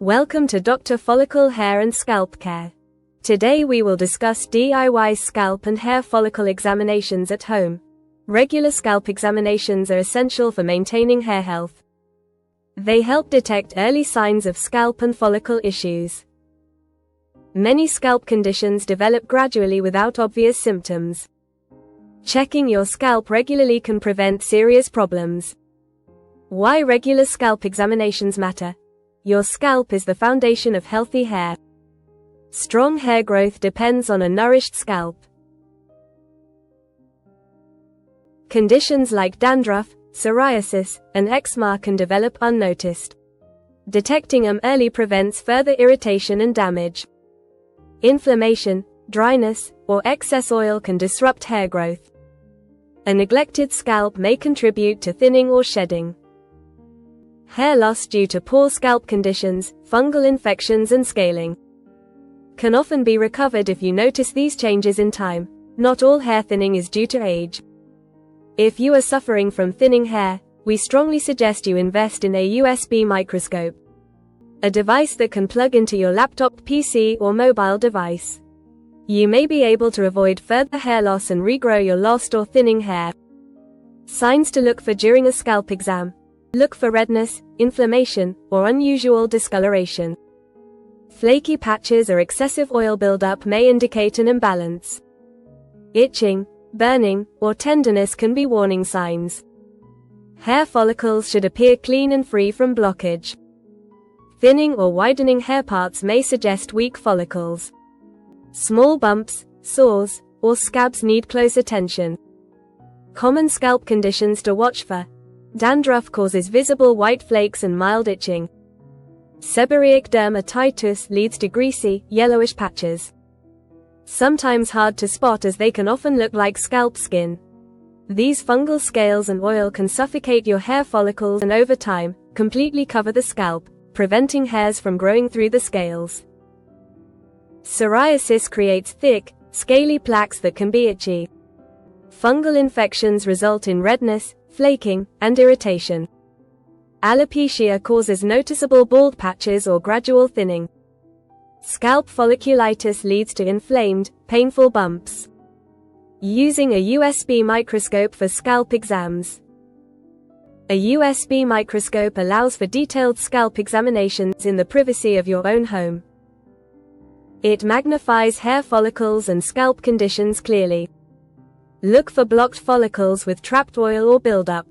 Welcome to Dr. Follicle Hair and Scalp Care. Today we will discuss DIY scalp and hair follicle examinations at home. Regular scalp examinations are essential for maintaining hair health. They help detect early signs of scalp and follicle issues. Many scalp conditions develop gradually without obvious symptoms. Checking your scalp regularly can prevent serious problems. Why regular scalp examinations matter? Your scalp is the foundation of healthy hair. Strong hair growth depends on a nourished scalp. Conditions like dandruff, psoriasis, and eczema can develop unnoticed. Detecting them early prevents further irritation and damage. Inflammation, dryness, or excess oil can disrupt hair growth. A neglected scalp may contribute to thinning or shedding. Hair loss due to poor scalp conditions, fungal infections and scaling can often be recovered if you notice these changes in time. Not all hair thinning is due to age. If you are suffering from thinning hair, we strongly suggest you invest in a USB microscope, a device that can plug into your laptop, PC, or mobile device. You may be able to avoid further hair loss and regrow your lost or thinning hair. Signs to look for during a scalp exam. Look for redness, inflammation, or unusual discoloration. Flaky patches or excessive oil buildup may indicate an imbalance. Itching, burning, or tenderness can be warning signs. Hair follicles should appear clean and free from blockage. Thinning or widening hair parts may suggest weak follicles. Small bumps, sores, or scabs need close attention. Common scalp conditions to watch for. Dandruff causes visible white flakes and mild itching. Seborrheic dermatitis leads to greasy, yellowish patches, sometimes hard to spot as they can often look like scalp skin. These fungal scales and oil can suffocate your hair follicles and over time, completely cover the scalp, preventing hairs from growing through the scales. Psoriasis creates thick, scaly plaques that can be itchy. Fungal infections result in redness, flaking, and irritation. Alopecia causes noticeable bald patches or gradual thinning. Scalp folliculitis leads to inflamed, painful bumps. Using a USB microscope for scalp exams. A USB microscope allows for detailed scalp examinations in the privacy of your own home. It magnifies hair follicles and scalp conditions clearly. Look for blocked follicles with trapped oil or buildup.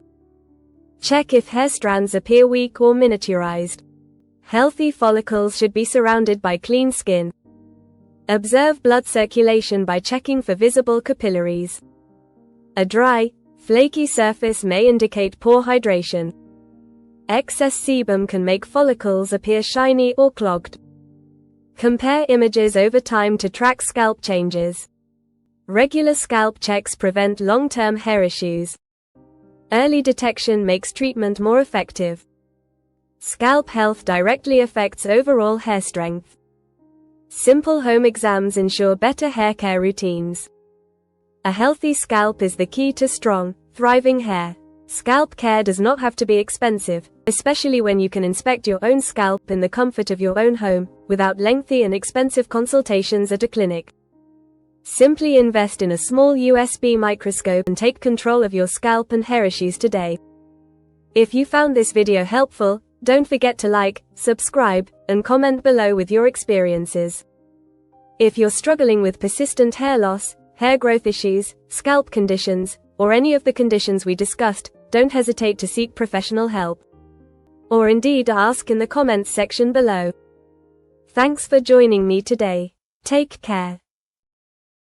Check if hair strands appear weak or miniaturized. Healthy follicles should be surrounded by clean skin. Observe blood circulation by checking for visible capillaries. A dry, flaky surface may indicate poor hydration. Excess sebum can make follicles appear shiny or clogged. Compare images over time to track scalp changes. Regular scalp checks prevent long-term hair issues. Early detection makes treatment more effective. Scalp health directly affects overall hair strength. Simple home exams ensure better hair care routines. A healthy scalp is the key to strong, thriving hair. Scalp care does not have to be expensive, especially when you can inspect your own scalp in the comfort of your own home, without lengthy and expensive consultations at a clinic. Simply invest in a small USB microscope and take control of your scalp and hair issues today. If you found this video helpful, don't forget to like, subscribe, and comment below with your experiences. If you're struggling with persistent hair loss, hair growth issues, scalp conditions, or any of the conditions we discussed, don't hesitate to seek professional help. Or indeed ask in the comments section below. Thanks for joining me today. Take care.